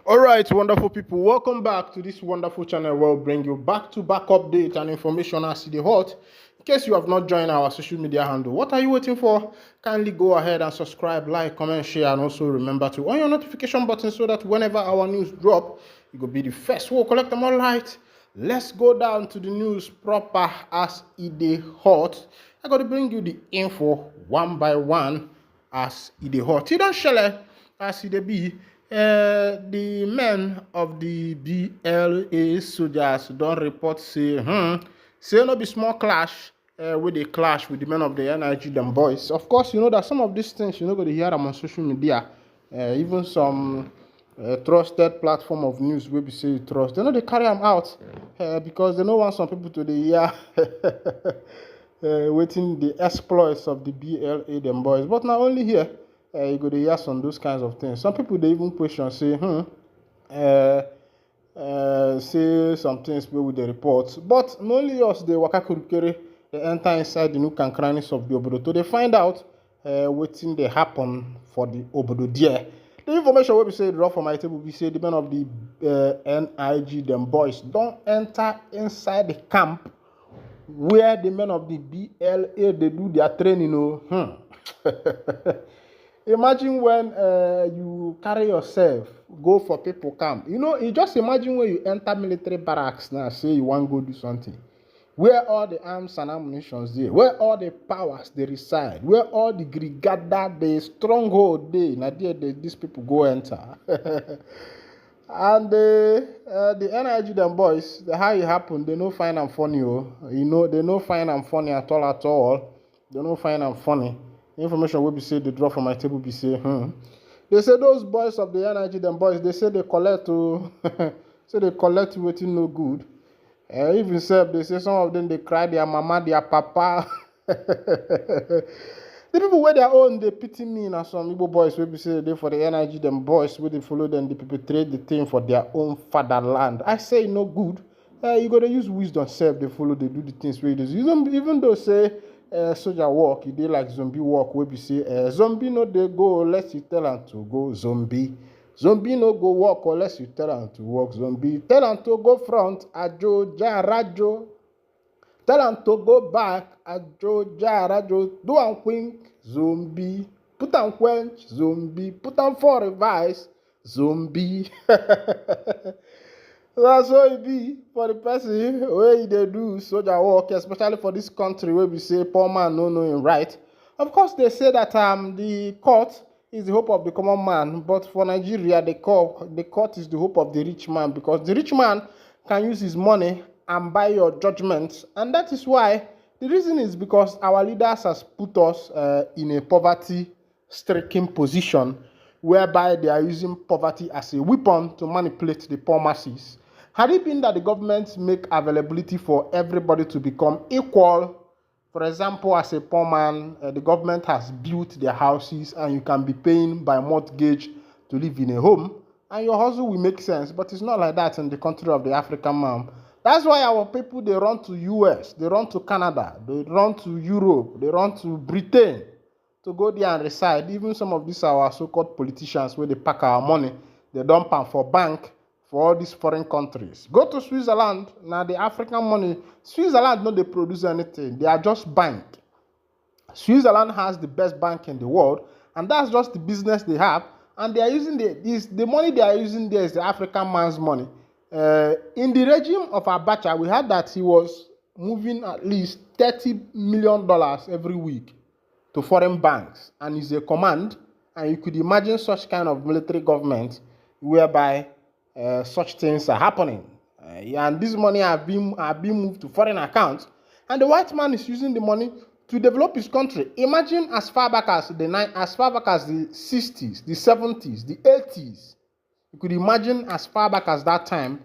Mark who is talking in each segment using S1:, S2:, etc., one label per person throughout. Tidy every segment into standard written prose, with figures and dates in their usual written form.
S1: All right, wonderful people, welcome back to this wonderful channel where we'll bring you back-to-back updates and information as the hot. In case you have not joined our social media handle, what are you waiting for? Kindly go ahead and subscribe, like, comment, share, and also remember to on your notification button so that whenever our news drop, you will be the first. We'll collect them all right. Let's go down to the news proper as it is hot. I got to bring you the info one by one as it is hot. You don't share as it be. The men of the BLA soldiers don't report say no be small clash with a clash with the men of the NIG them boys. Of course, you know that some of these things you know going to hear them on social media, even some trusted platform of news where we say you trust. They know they carry them out because they don't want some people to the hear waiting the exploits of the BLA them boys. But not only here. You go to hear some those kinds of things. Some people they even question say, say some things with the reports. But not only us, the waka kurukere, they enter inside the nook and crannies of the obodo. So they find out waiting they happen for the obodo there. The information we say draw from my table, we say the men of the NIG them boys don't enter inside the camp where the men of the BLA they do their training. Imagine when you carry yourself, go for people camp. You just imagine when you enter military barracks now, say you want to go do something. Where all the arms and ammunition there, where all the powers they reside, where all the brigada, the stronghold they, now there these people go enter. And the NIG them boys, how it happen, they no find them funny. They no find them funny at all. They no find them funny. Information will be said they draw from my table be say they say those boys of the NIG them boys they say they collect to say they collect waiting no good. Even said they say some of them they cry their mama, their papa. The people where their own they pity me and some Igbo boys will be say they for the NIG them boys where they follow them they perpetrate the thing for their own fatherland. I say no good. You gotta use wisdom self they follow they do the things where they do. Even though say soldier walk, they like zombie walk where we say zombie no they go unless you tell them to go zombie. Zombie no go walk unless you tell them to walk zombie. Tell them to go front, ajo jarajo. Tell them to go back, ajo jarajo. Do and wink, zombie. Put and quench, zombie. Put and for revise, zombie. That's how it be for the person where they do soldier work, especially for this country where we say poor man no knowing right. Of course, they say that the court is the hope of the common man, but for Nigeria, the court is the hope of the rich man because the rich man can use his money and buy your judgment, and that is why the reason is because our leaders has put us in a poverty-stricken position whereby they are using poverty as a weapon to manipulate the poor masses. Had it been that the government make availability for everybody to become equal, for example, as a poor man, the government has built their houses and you can be paying by mortgage to live in a home, and your hustle will make sense, but it's not like that in the country of the African man. That's why our people, they run to US, they run to Canada, they run to Europe, they run to Britain to go there and reside. Even some of these our so-called politicians where they pack our money, they dump them for bank for all these foreign countries. Go to Switzerland, now the African money, Switzerland no they produce anything, they are just bank. Switzerland has the best bank in the world, and that's just the business they have, and they are using the money they are using there is the African man's money. In the regime of Abacha, we had that he was moving at least $30 million every week to foreign banks, and it's a command, and you could imagine such kind of military government whereby such things are happening, and this money have been moved to foreign accounts, and the white man is using the money to develop his country. Imagine as far back as the 60s, the 70s, the 80s. You could imagine as far back as that time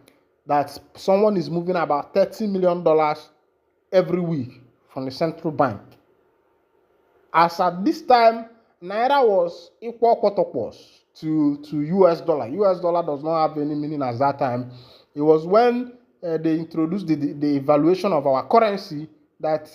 S1: that someone is moving about $30 million every week from the central bank. As at this time, Naira was equal quarterpos to US dollar. US dollar does not have any meaning at that time. It was when they introduced the evaluation of our currency that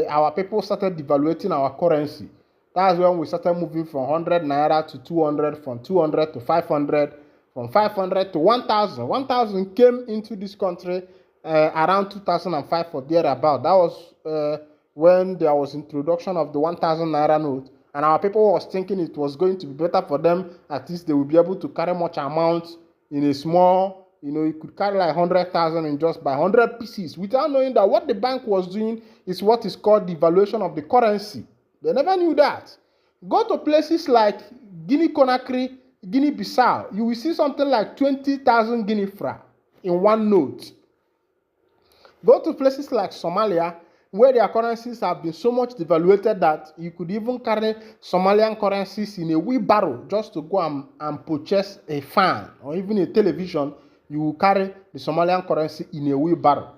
S1: our people started devaluating our currency. That's when we started moving from 100 Naira to 200, from 200 to 500, from 500 to 1,000. 1,000 came into this country around 2005 or thereabout. That was when there was introduction of the 1,000 naira note, and our people was thinking it was going to be better for them. At least they will be able to carry much amount in a small, you could carry like 100,000 in just by 100 pieces, without knowing that what the bank was doing is what is called devaluation of the currency. They never knew that. Go to places like Guinea-Conakry, Guinea-Bissau, you will see something like 20,000 Guinea fra in one note. Go to places like Somalia, where their currencies have been so much devaluated that you could even carry Somalian currencies in a wheelbarrow just to go and purchase a fan or even a television. You will carry the Somalian currency in a wheelbarrow.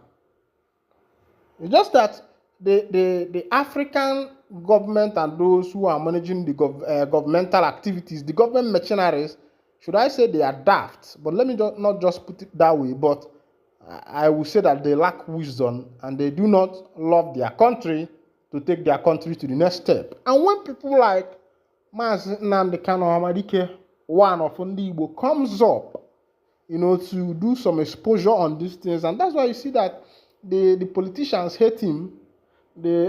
S1: It's just that the African government and those who are managing the governmental activities, the government mercenaries, should I say they are daft, but let me not just put it that way, but I will say that they lack wisdom and they do not love their country to take their country to the next step. And when people like Mazi Nnamdi Kanu Amadike, one of Ndigbo, comes up, to do some exposure on these things, and that's why you see that the politicians hate him,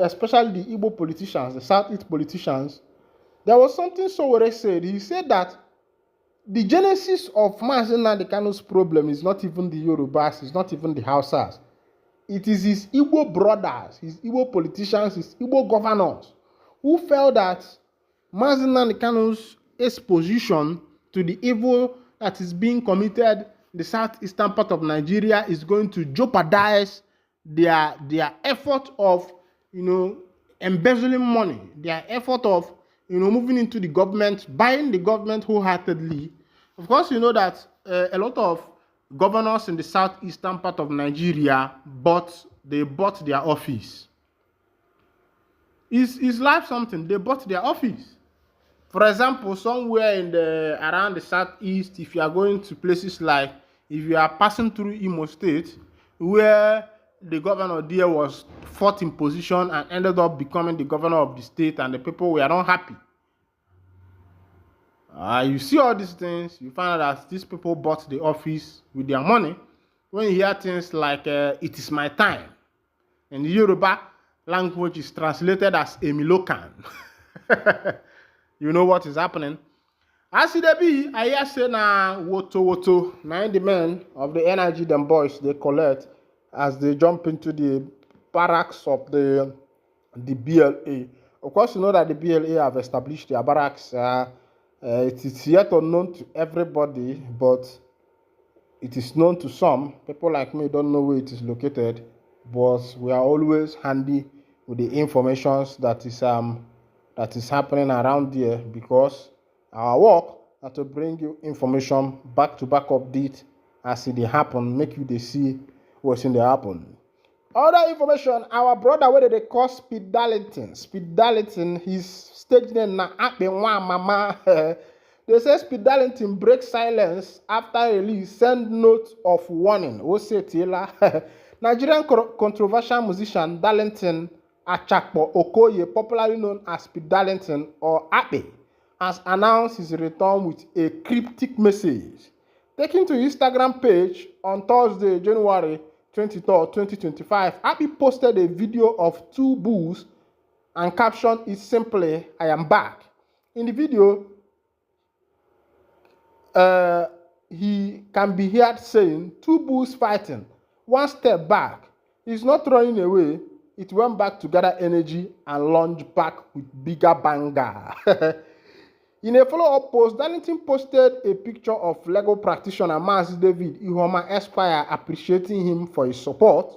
S1: especially the Igbo politicians, the Southeast politicians. There was something Sowore said. He said that the genesis of Mazi Nnamdi Kanu's problem is not even the Yorubas, it's not even the Hausas. It is his Igbo brothers, his Igbo politicians, his Igbo governors, who felt that Mazi Nnamdi Kanu's exposition to the evil that is being committed in the southeastern part of Nigeria is going to jeopardize their effort of, embezzling money, their effort of, moving into the government, buying the government wholeheartedly. Of course, you know that a lot of governors in the southeastern part of Nigeria bought their office. Is life something? They bought their office. For example, somewhere around the southeast, if you are going to places like, if you are passing through Imo State, where the governor there was fourth in position and ended up becoming the governor of the state, and the people were not happy. You see all these things, you find out that these people bought the office with their money. When you hear things like, it is my time, and the Yoruba language is translated as Emilokan, you know what is happening. As it be, I hear say na Woto, now the men of the energy them boys, they collect as they jump into the barracks of the BLA. Of course, you know that the BLA have established their barracks. It is yet unknown to everybody, but it is known to some. People like me don't know where it is located, but we are always handy with the information that is happening around there, because our work is to bring you information back to back update as it happen, make you see what's in the happen. Other information, our brother, where they call Speed Darlington. Speed Darlington, his stage name na Akbenwa Mama. They say Speed Darlington breaks silence after release, send note of warning. Nigerian controversial musician Darlington Achakpo Okoye, popularly known as Speed Darlington or Akbe, has announced his return with a cryptic message. Taking to Instagram page on Thursday, January 23rd, 2025, Happy posted a video of two bulls and captioned it simply, "I am back." In the video, he can be heard saying, "Two bulls fighting, one step back. It's not running away. It went back to gather energy and launch back with bigger banger." In a follow-up post, Darlington posted a picture of Lego practitioner Mazi David Ihoma Esquire appreciating him for his support.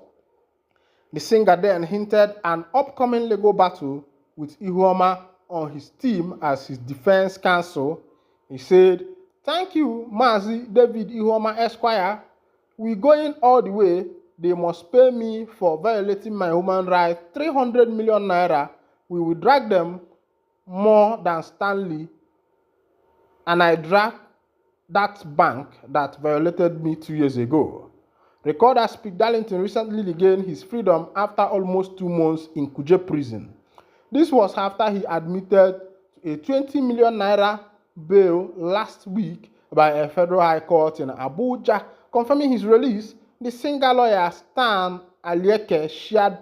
S1: The singer then hinted an upcoming Lego battle with Ihoma on his team as his defense counsel. He said, "Thank you, Mazi David Ihoma Esquire. We're going all the way. They must pay me for violating my human rights 300 million naira. We will drag them more than Stanley. And I dragged that bank that violated me 2 years ago." Recorder Speed Darlington recently regained his freedom after almost 2 months in Kuje prison. This was after he admitted to a 20 million naira bail last week by a federal high court in Abuja. Confirming his release, the singer lawyer Stan Alieke shared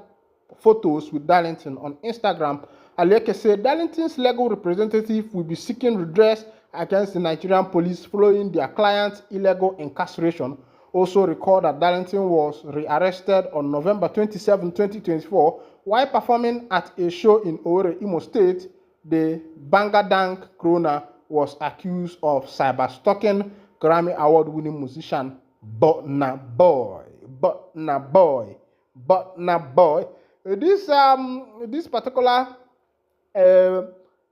S1: photos with Darlington on Instagram. Alieke said Darlington's legal representative will be seeking redress against the Nigerian police following their client's illegal incarceration. Also recall that Darlington was rearrested on November 27, 2024, while performing at a show in Owerri, Imo State. The Bangadang crooner was accused of cyber-stalking Grammy Award-winning musician Burna Boy. This particular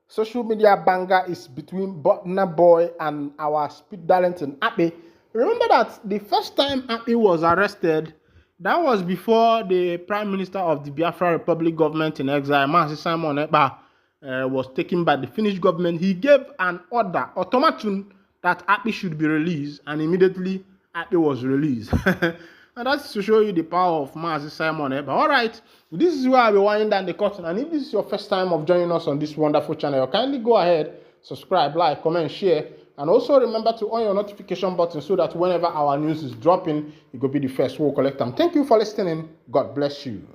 S1: social media banger is between Burna Boy and our Speed Darlington Ape. Remember that the first time Ape was arrested, that was before the Prime Minister of the Biafra Republic government in exile, Mazi Simon Ekpa, was taken by the Finnish government. He gave an order, ultimatum, that Ape should be released, and immediately Ape was released. And that's to show you the power of Mazi Simon Ekpa. All right, this is where I'll be winding down the curtain. And if this is your first time of joining us on this wonderful channel, kindly go ahead, subscribe, like, comment, share, and also remember to on your notification button so that whenever our news is dropping, it will be the first we'll collect them. Thank you for listening. God bless you.